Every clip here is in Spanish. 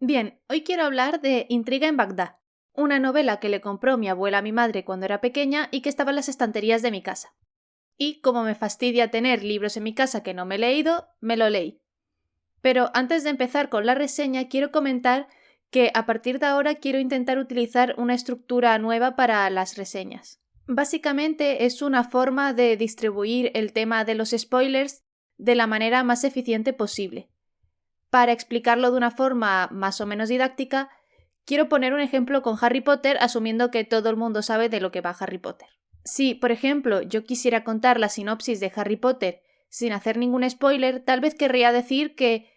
Bien, hoy quiero hablar de Intriga en Bagdad, una novela que le compró mi abuela a mi madre cuando era pequeña y que estaba en las estanterías de mi casa. Y como me fastidia tener libros en mi casa que no me he leído, me lo leí. Pero antes de empezar con la reseña, quiero comentar que a partir de ahora quiero intentar utilizar una estructura nueva para las reseñas. Básicamente es una forma de distribuir el tema de los spoilers de la manera más eficiente posible. Para explicarlo de una forma más o menos didáctica, quiero poner un ejemplo con Harry Potter, asumiendo que todo el mundo sabe de lo que va Harry Potter. Si, por ejemplo, yo quisiera contar la sinopsis de Harry Potter sin hacer ningún spoiler, tal vez querría decir que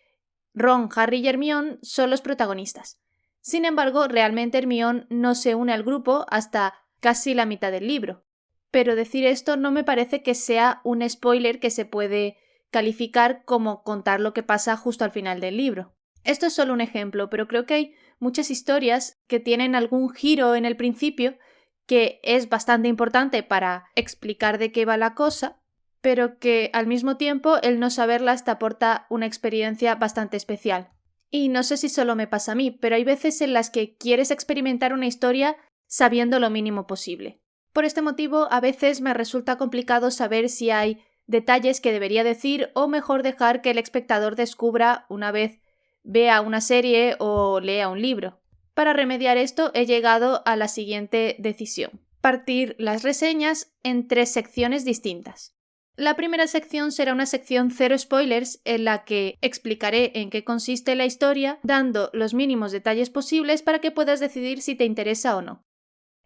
Ron, Harry y Hermione son los protagonistas. Sin embargo, realmente Hermione no se une al grupo hasta casi la mitad del libro. Pero decir esto no me parece que sea un spoiler que se puede calificar como contar lo que pasa justo al final del libro. Esto es solo un ejemplo, pero creo que hay muchas historias que tienen algún giro en el principio que es bastante importante para explicar de qué va la cosa, pero que al mismo tiempo el no saberlas te aporta una experiencia bastante especial. Y no sé si solo me pasa a mí, pero hay veces en las que quieres experimentar una historia sabiendo lo mínimo posible. Por este motivo, a veces me resulta complicado saber si hay detalles que debería decir o mejor dejar que el espectador descubra una vez vea una serie o lea un libro. Para remediar esto he llegado a la siguiente decisión: partir las reseñas en 3 secciones distintas. La primera sección será una sección cero spoilers en la que explicaré en qué consiste la historia, dando los mínimos detalles posibles para que puedas decidir si te interesa o no.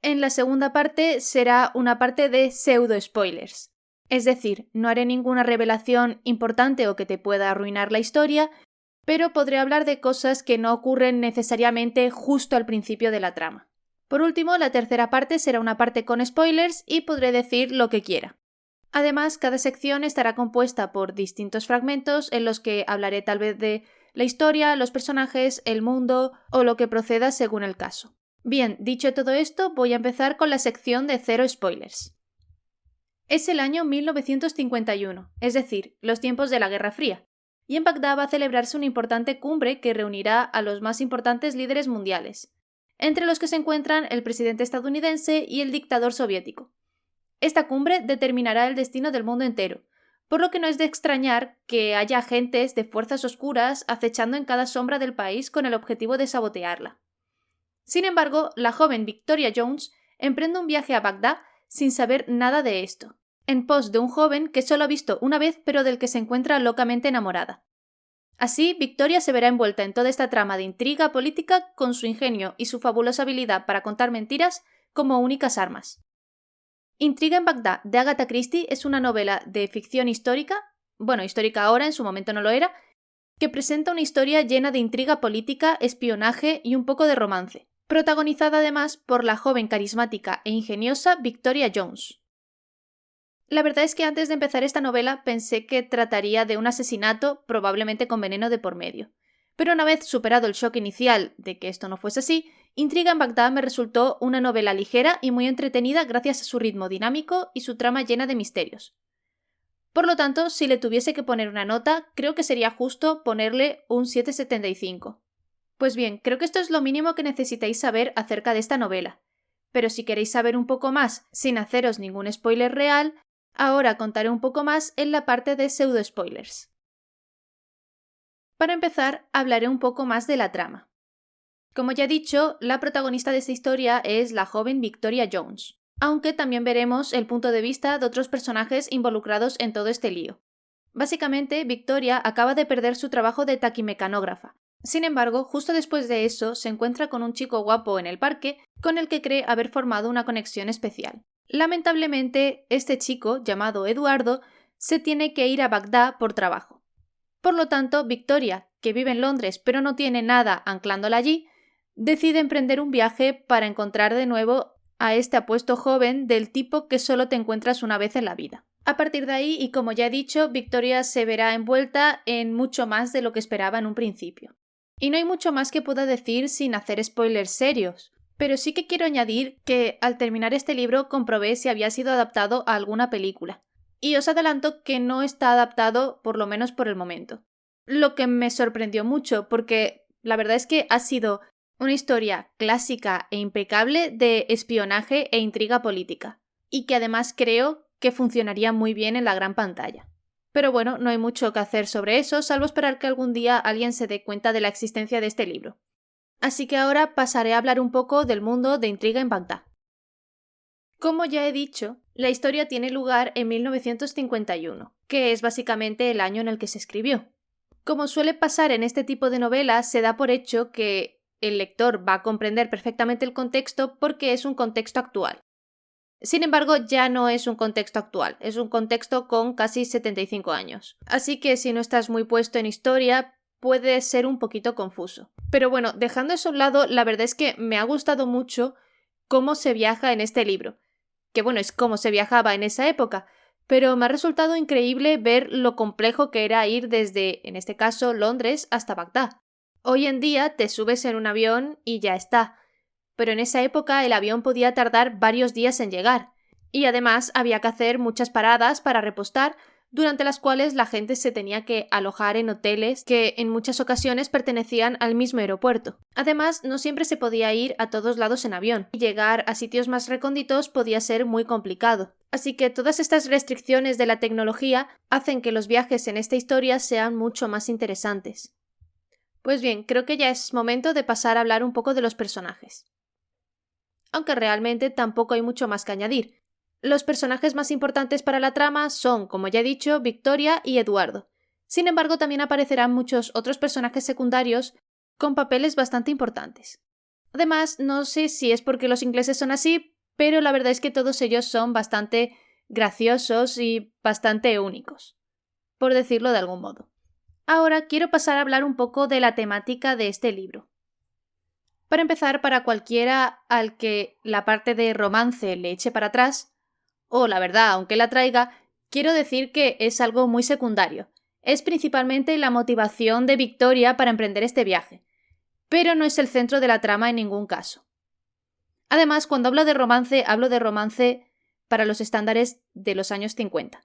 En la segunda parte será una parte de pseudo spoilers. Es decir, no haré ninguna revelación importante o que te pueda arruinar la historia, pero podré hablar de cosas que no ocurren necesariamente justo al principio de la trama. Por último, la tercera parte será una parte con spoilers y podré decir lo que quiera. Además, cada sección estará compuesta por distintos fragmentos en los que hablaré tal vez de la historia, los personajes, el mundo o lo que proceda según el caso. Bien, dicho todo esto, voy a empezar con la sección de cero spoilers. Es el año 1951, es decir, los tiempos de la Guerra Fría, y en Bagdad va a celebrarse una importante cumbre que reunirá a los más importantes líderes mundiales, entre los que se encuentran el presidente estadounidense y el dictador soviético. Esta cumbre determinará el destino del mundo entero, por lo que no es de extrañar que haya agentes de fuerzas oscuras acechando en cada sombra del país con el objetivo de sabotearla. Sin embargo, la joven Victoria Jones emprende un viaje a Bagdad sin saber nada de esto, en pos de un joven que solo ha visto una vez pero del que se encuentra locamente enamorada. Así, Victoria se verá envuelta en toda esta trama de intriga política con su ingenio y su fabulosa habilidad para contar mentiras como únicas armas. Intriga en Bagdad, de Agatha Christie, es una novela de ficción histórica, histórica ahora, en su momento no lo era, que presenta una historia llena de intriga política, espionaje y un poco de romance, protagonizada además por la joven carismática e ingeniosa Victoria Jones. La verdad es que antes de empezar esta novela pensé que trataría de un asesinato, probablemente con veneno de por medio. Pero una vez superado el shock inicial de que esto no fuese así, Intriga en Bagdad me resultó una novela ligera y muy entretenida gracias a su ritmo dinámico y su trama llena de misterios. Por lo tanto, si le tuviese que poner una nota, creo que sería justo ponerle un 7,75. Pues bien, creo que esto es lo mínimo que necesitáis saber acerca de esta novela. Pero si queréis saber un poco más sin haceros ningún spoiler real, ahora contaré un poco más en la parte de pseudo spoilers. Para empezar, hablaré un poco más de la trama. Como ya he dicho, la protagonista de esta historia es la joven Victoria Jones, aunque también veremos el punto de vista de otros personajes involucrados en todo este lío. Básicamente, Victoria acaba de perder su trabajo de taquimecanógrafa. Sin embargo, justo después de eso, se encuentra con un chico guapo en el parque con el que cree haber formado una conexión especial. Lamentablemente, este chico, llamado Eduardo, se tiene que ir a Bagdad por trabajo. Por lo tanto, Victoria, que vive en Londres pero no tiene nada anclándola allí, decide emprender un viaje para encontrar de nuevo a este apuesto joven del tipo que solo te encuentras una vez en la vida. A partir de ahí, y como ya he dicho, Victoria se verá envuelta en mucho más de lo que esperaba en un principio. Y no hay mucho más que pueda decir sin hacer spoilers serios, pero sí que quiero añadir que al terminar este libro comprobé si había sido adaptado a alguna película. Y os adelanto que no está adaptado, por lo menos por el momento. Lo que me sorprendió mucho, porque La verdad es que ha sido una historia clásica e impecable de espionaje e intriga política, y que además creo que funcionaría muy bien en la gran pantalla. Pero bueno, no hay mucho que hacer sobre eso, salvo esperar que algún día alguien se dé cuenta de la existencia de este libro. Así que ahora pasaré a hablar un poco del mundo de Intriga en Bagdad. Como ya he dicho, la historia tiene lugar en 1951, que es básicamente el año en el que se escribió. Como suele pasar en este tipo de novelas, se da por hecho que el lector va a comprender perfectamente el contexto porque es un contexto actual. Sin embargo, ya no es un contexto actual, es un contexto con casi 75 años. Así que si no estás muy puesto en historia, puede ser un poquito confuso. Pero bueno, dejando eso a un lado, la verdad es que me ha gustado mucho cómo se viaja en este libro. Que bueno, es cómo se viajaba en esa época, pero me ha resultado increíble ver lo complejo que era ir desde, en este caso, Londres hasta Bagdad. Hoy en día te subes en un avión y ya está, pero en esa época el avión podía tardar varios días en llegar, y además había que hacer muchas paradas para repostar, durante las cuales la gente se tenía que alojar en hoteles que en muchas ocasiones pertenecían al mismo aeropuerto. Además, no siempre se podía ir a todos lados en avión, y llegar a sitios más recónditos podía ser muy complicado. Así que todas estas restricciones de la tecnología hacen que los viajes en esta historia sean mucho más interesantes. Pues bien, creo que ya es momento de pasar a hablar un poco de los personajes. Aunque realmente tampoco hay mucho más que añadir. Los personajes más importantes para la trama son, como ya he dicho, Victoria y Eduardo. Sin embargo, también aparecerán muchos otros personajes secundarios con papeles bastante importantes. Además, no sé si es porque los ingleses son así, pero la verdad es que todos ellos son bastante graciosos y bastante únicos, por decirlo de algún modo. Ahora quiero pasar a hablar un poco de la temática de este libro. Para empezar, para cualquiera al que la parte de romance le eche para atrás, o la verdad, aunque la traiga, quiero decir que es algo muy secundario. Es principalmente la motivación de Victoria para emprender este viaje, pero no es el centro de la trama en ningún caso. Además, cuando hablo de romance para los estándares de los años 50.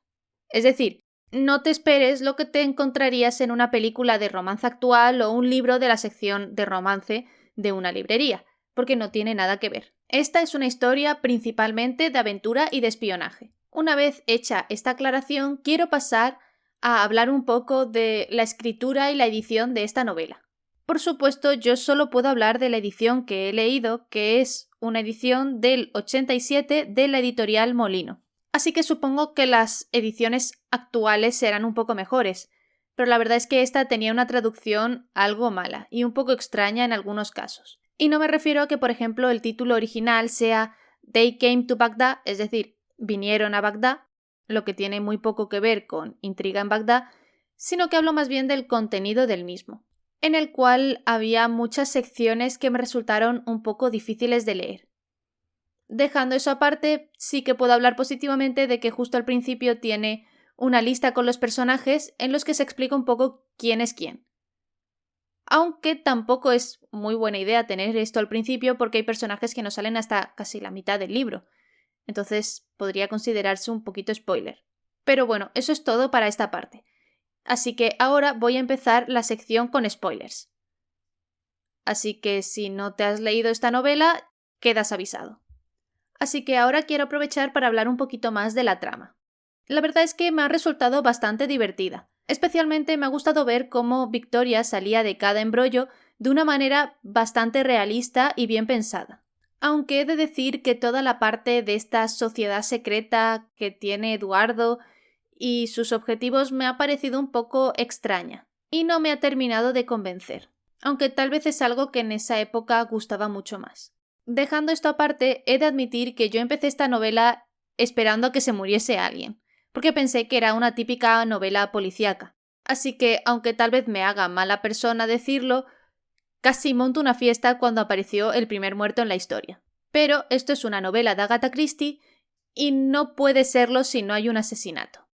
Es decir, no te esperes lo que te encontrarías en una película de romance actual o un libro de la sección de romance de una librería, porque no tiene nada que ver. Esta es una historia principalmente de aventura y de espionaje. Una vez hecha esta aclaración, quiero pasar a hablar un poco de la escritura y la edición de esta novela. Por supuesto, yo solo puedo hablar de la edición que he leído, que es una edición del 87 de la editorial Molino. Así que supongo que las ediciones actuales serán un poco mejores, pero la verdad es que esta tenía una traducción algo mala y un poco extraña en algunos casos. Y no me refiero a que, por ejemplo, el título original sea They Came to Baghdad, es decir, vinieron a Bagdad, lo que tiene muy poco que ver con Intriga en Bagdad, sino que hablo más bien del contenido del mismo, en el cual había muchas secciones que me resultaron un poco difíciles de leer. Dejando eso aparte, sí que puedo hablar positivamente de que justo al principio tiene una lista con los personajes en los que se explica un poco quién es quién. Aunque tampoco es muy buena idea tener esto al principio porque hay personajes que no salen hasta casi la mitad del libro. Entonces podría considerarse un poquito spoiler. Pero bueno, eso es todo para esta parte. Así que ahora voy a empezar la sección con spoilers. Así que si no te has leído esta novela, quedas avisado. Así que ahora quiero aprovechar para hablar un poquito más de la trama. La verdad es que me ha resultado bastante divertida. Especialmente me ha gustado ver cómo Victoria salía de cada embrollo de una manera bastante realista y bien pensada. Aunque he de decir que toda la parte de esta sociedad secreta que tiene Eduardo y sus objetivos me ha parecido un poco extraña y no me ha terminado de convencer, aunque tal vez es algo que en esa época gustaba mucho más. Dejando esto aparte, he de admitir que yo empecé esta novela esperando a que se muriese alguien, porque pensé que era una típica novela policíaca. Así que, aunque tal vez me haga mala persona decirlo, casi monto una fiesta cuando apareció el primer muerto en la historia. Pero esto es una novela de Agatha Christie y no puede serlo si no hay un asesinato.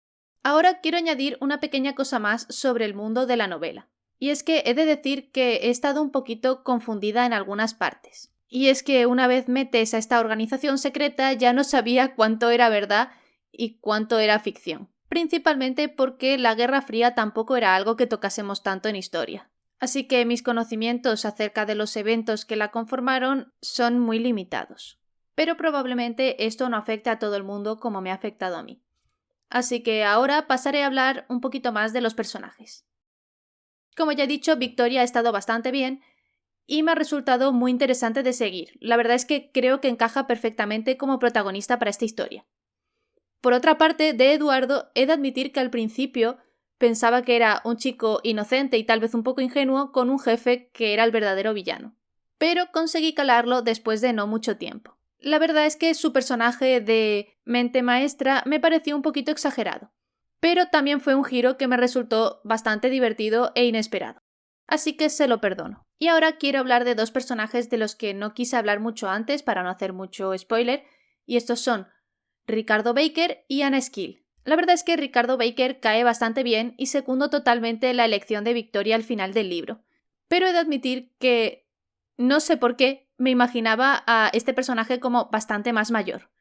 Ahora quiero añadir una pequeña cosa más sobre el mundo de la novela. Y es que he de decir que he estado un poquito confundida en algunas partes. Y es que una vez metes a esta organización secreta ya no sabía cuánto era verdad y cuánto era ficción. Principalmente porque la Guerra Fría tampoco era algo que tocásemos tanto en historia. así que mis conocimientos acerca de los eventos que la conformaron son muy limitados. Pero probablemente esto no afecte a todo el mundo como me ha afectado a mí. Así que ahora pasaré a hablar un poquito más de los personajes. Como ya he dicho, Victoria ha estado bastante bien y me ha resultado muy interesante de seguir. La verdad es que creo que encaja perfectamente como protagonista para esta historia. Por otra parte, de Eduardo he de admitir que al principio pensaba que era un chico inocente y tal vez un poco ingenuo con un jefe que era el verdadero villano. Pero conseguí calarlo después de no mucho tiempo. La verdad es que su personaje de mente maestra me pareció un poquito exagerado, pero también fue un giro que me resultó bastante divertido e inesperado. Así que se lo perdono. Y ahora quiero hablar de dos personajes de los que no quise hablar mucho antes para no hacer mucho spoiler, y estos son Ricardo Baker y Anna Skill. La verdad es que Ricardo Baker cae bastante bien y secundo totalmente la elección de Victoria al final del libro. Pero he de admitir que no sé por qué me imaginaba a este personaje como bastante más mayor.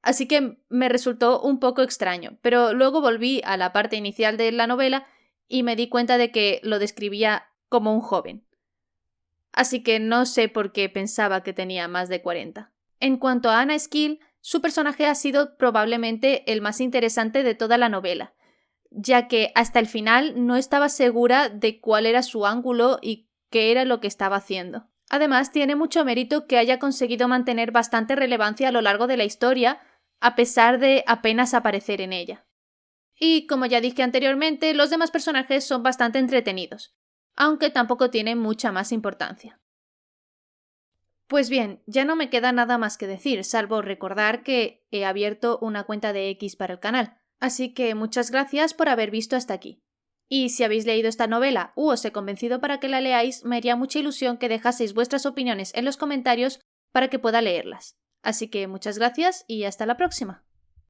Así que me resultó un poco extraño, pero luego volví a la parte inicial de la novela y me di cuenta de que lo describía como un joven. Así que no sé por qué pensaba que tenía más de 40. En cuanto a Anna Skill, su personaje ha sido probablemente el más interesante de toda la novela, ya que hasta el final no estaba segura de cuál era su ángulo y qué era lo que estaba haciendo. Además, tiene mucho mérito que haya conseguido mantener bastante relevancia a lo largo de la historia, a pesar de apenas aparecer en ella. Y como ya dije anteriormente, los demás personajes son bastante entretenidos, aunque tampoco tienen mucha más importancia. Pues bien, ya no me queda nada más que decir, salvo recordar que he abierto una cuenta de X para el canal, así que muchas gracias por haber visto hasta aquí. Y si habéis leído esta novela u os he convencido para que la leáis, me haría mucha ilusión que dejaseis vuestras opiniones en los comentarios para que pueda leerlas. Así que muchas gracias y hasta la próxima.